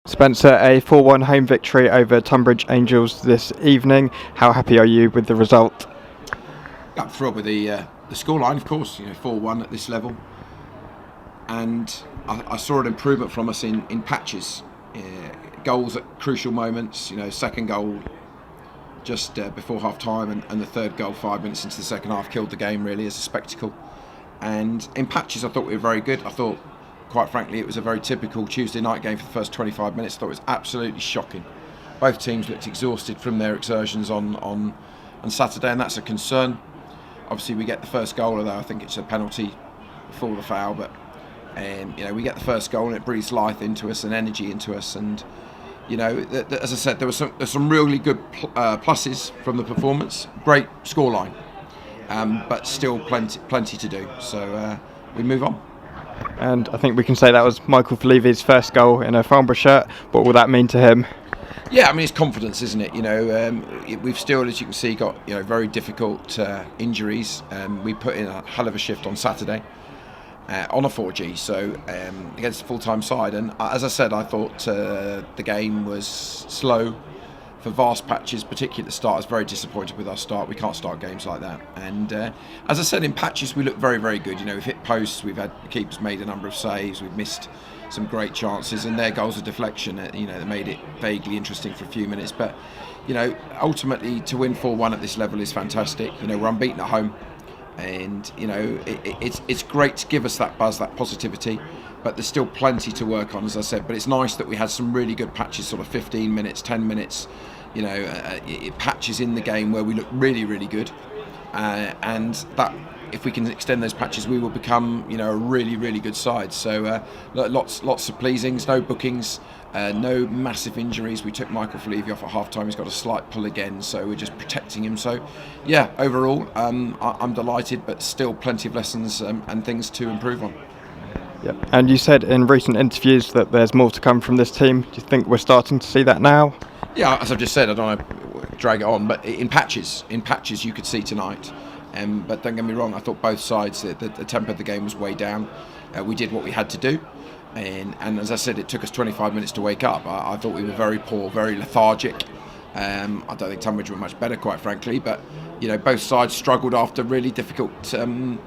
Spencer, a 4-1 home victory over Tonbridge Angels this evening. How happy are you with the result? I'm thrilled with the scoreline, of course. 4-1 at this level, and I saw an improvement from us in patches, goals at crucial moments. Second goal just before half time, and the third goal 5 minutes into the second half killed the game really as a spectacle. And in patches, I thought we were very good. I thought, quite frankly, it was a very typical Tuesday night game for the first 25 minutes. I thought it was absolutely shocking. Both teams looked exhausted from their exertions on Saturday, and that's a concern. Obviously, we get the first goal, although I think it's a penalty before the foul. But we get the first goal, and it breathes life into us and energy into us. And as I said, there's some really good pluses from the performance. Great scoreline, but still plenty to do. So we move on. And I think we can say that was Michael Falevi's first goal in a Farnborough shirt. What will that mean to him? Yeah, it's confidence, isn't it? We've still, as you can see, got very difficult injuries. We put in a hell of a shift on Saturday on a 4G, so against a full-time side. And as I said, I thought the game was slow for vast patches, particularly at the start. I was very disappointed with our start. We can't start games like that. And as I said, in patches we look very, very good. We've hit posts, we've had keepers made a number of saves, we've missed some great chances, and their goals of deflection, that made it vaguely interesting for a few minutes. But ultimately, to win 4-1 at this level is fantastic. We're unbeaten at home, and it's great to give us that buzz, that positivity. But there's still plenty to work on, as I said. But it's nice that we had some really good patches, sort of 15 minutes, 10 minutes, patches in the game where we look really, really good, and that. If we can extend those patches, we will become, a really, really good side. So lots of pleasings, no bookings, no massive injuries. We took Michael Falevi off at half time. He's got a slight pull again, so we're just protecting him. So, yeah, overall, I'm delighted, but still plenty of lessons and things to improve on. Yep. And you said in recent interviews that there's more to come from this team. Do you think we're starting to see that now? Yeah, as I've just said, I don't want to drag it on, but in patches you could see tonight. But don't get me wrong, I thought both sides, the tempo of the game was way down. We did what we had to do, and as I said, it took us 25 minutes to wake up. I thought we were very poor, very lethargic. I don't think Tonbridge were much better, quite frankly, but both sides struggled after really difficult,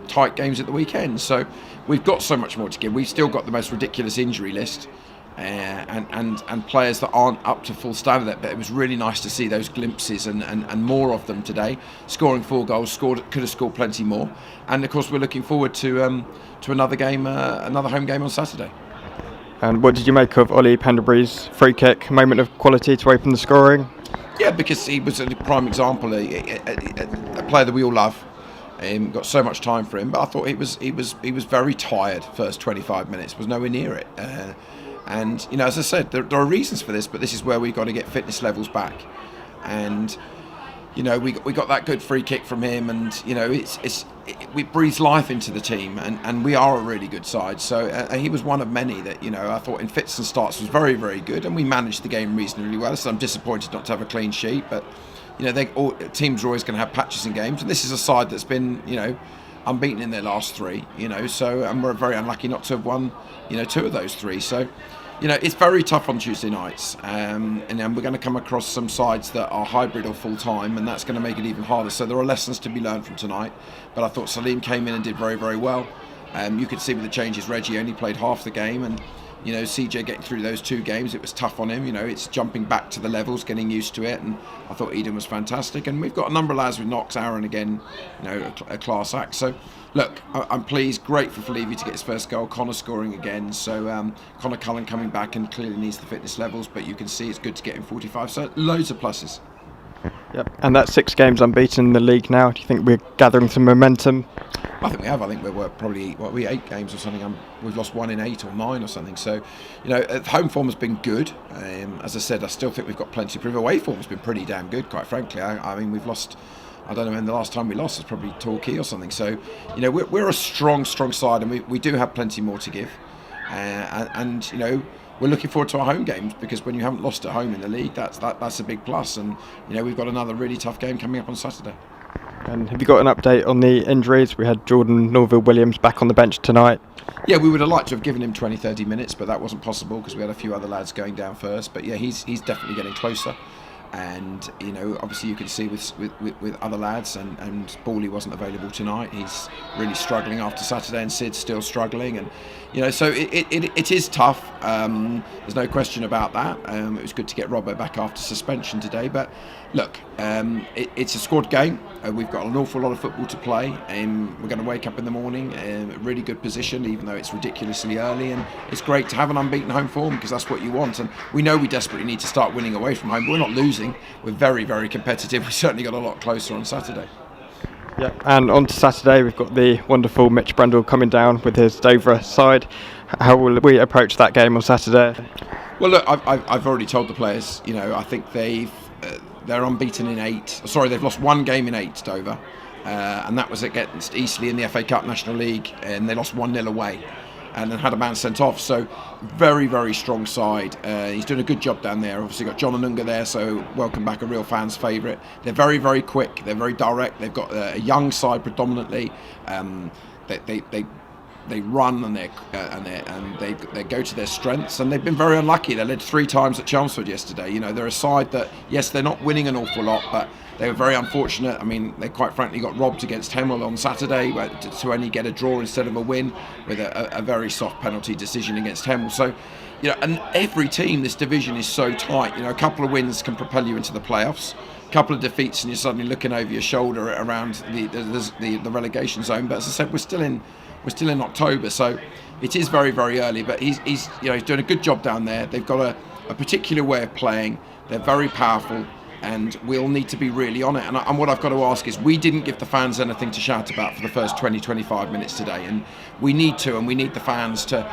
tight games at the weekend. So we've got so much more to give. We've still got the most ridiculous injury list. And players that aren't up to full standard, but it was really nice to see those glimpses and more of them today. Scoring 4 goals, could have scored plenty more, and of course we're looking forward to another game, another home game on Saturday. And what did you make of Ollie Penderbury's free kick, moment of quality to open the scoring? Yeah, because he was a prime example, a player that we all love. Got so much time for him, but I thought he was very tired. First 25 minutes was nowhere near it. And as I said, there are reasons for this, but this is where we've got to get fitness levels back. And we got that good free kick from him, and it breathes life into the team, and we are a really good side. So he was one of many that I thought in fits and starts was very, very good, and we managed the game reasonably well. So I'm disappointed not to have a clean sheet, but teams are always going to have patches in games, and this is a side that's been unbeaten in their last 3. So, and we're very unlucky not to have won 2 of those 3. So it's very tough on Tuesday nights, and then we're going to come across some sides that are hybrid or full-time, and that's going to make it even harder. So there are lessons to be learned from tonight, but I thought Salim came in and did very, very well. You could see with the changes, Reggie only played half the game, and CJ getting through those 2 games, it was tough on him. It's jumping back to the levels, getting used to it, and I thought Eden was fantastic. And we've got a number of lads with Knox, Aaron again, a class act. So look, I'm pleased. Great for Falevi to get his first goal. Connor scoring again. So Connor Cullen coming back and clearly needs the fitness levels, but you can see it's good to get him 45. So loads of pluses. Yep. And that's 6 games unbeaten in the league now. Do you think we're gathering some momentum? I think we have. I think we're probably 8 games or something. We've lost 1 in 8 or 9 or something. So, home form has been good. As I said, I still think we've got plenty to prove. Away form has been pretty damn good, quite frankly. I mean, we've lost. I don't know when the last time we lost was probably Torquay or something. So, we're a strong side, and we do have plenty more to give. And we're looking forward to our home games, because when you haven't lost at home in the league, that's a big plus. And we've got another really tough game coming up on Saturday. And have you got an update on the injuries? We had Jordan Norville-Williams back on the bench tonight. Yeah, we would have liked to have given him 20-30 minutes, but that wasn't possible because we had a few other lads going down first. But yeah, he's definitely getting closer. And obviously you can see with other lads, and Bawley wasn't available tonight. He's really struggling after Saturday, and Sid's still struggling, and so it is tough. There's no question about that. It was good to get Robbo back after suspension today, but look, it's a squad game. We've got an awful lot of football to play. We're going to wake up in the morning in a really good position, even though it's ridiculously early, and it's great to have an unbeaten home form because that's what you want. And we know we desperately need to start winning away from home, but we're not losing. We're very, very competitive. We certainly got a lot closer on Saturday. Yeah, and on to Saturday, we've got the wonderful Mitch Brundle coming down with his Dover side. How will we approach that game on Saturday? Well, look, I've already told the players. I think they're unbeaten in 8. Sorry, they've lost 1 game in 8, Dover, and that was against Eastleigh in the FA Cup National League, and they lost 1-0 away. And then had a man sent off, so very, very strong side. He's doing a good job down there. Obviously got John Anunga there, so welcome back, a real fan's favourite. They're very, very quick. They're very direct. They've got a young side predominantly. They run and they go to their strengths, and they've been very unlucky. They led 3 times at Chelmsford yesterday. They're a side that, yes, they're not winning an awful lot, but they were very unfortunate. I mean, they quite frankly got robbed against Hemel on Saturday to only get a draw instead of a win with a very soft penalty decision against Hemel. So, and every team this division is so tight. A couple of wins can propel you into the playoffs. A couple of defeats and you're suddenly looking over your shoulder around the relegation zone. But as I said, we're still in October, so it is very, very early. But he's doing a good job down there. They've got a particular way of playing. They're very powerful, and we'll need to be really on it. And what I've got to ask is, we didn't give the fans anything to shout about for the first 20-25 minutes today, and we need the fans to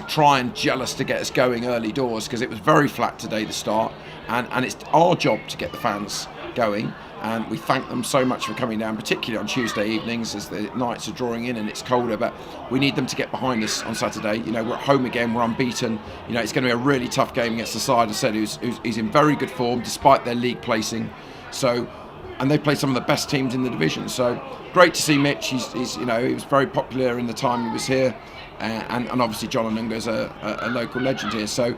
try and gel us to get us going early doors, because it was very flat today to start, and it's our job to get the fans going. And we thank them so much for coming down, particularly on Tuesday evenings as the nights are drawing in and it's colder. But we need them to get behind us on Saturday. We're at home again, we're unbeaten. It's going to be a really tough game against the side, I said, who's in very good form despite their league placing. So, and they play some of the best teams in the division. So great to see Mitch. He was very popular in the time he was here, and obviously John Anunga is a local legend here. So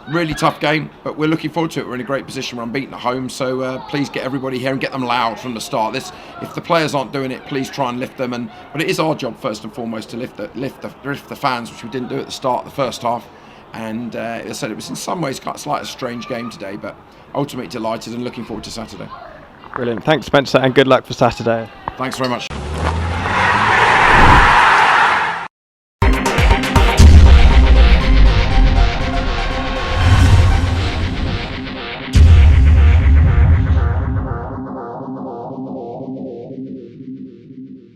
really tough game, but we're looking forward to it. We're in a great position. We're unbeaten at home, so please get everybody here and get them loud from the start. If the players aren't doing it, please try and lift them. But it is our job first and foremost to lift the fans, which we didn't do at the start of the first half. And as I said, it was in some ways quite a strange game today, but ultimately delighted and looking forward to Saturday. Brilliant. Thanks, Spencer, and good luck for Saturday. Thanks very much.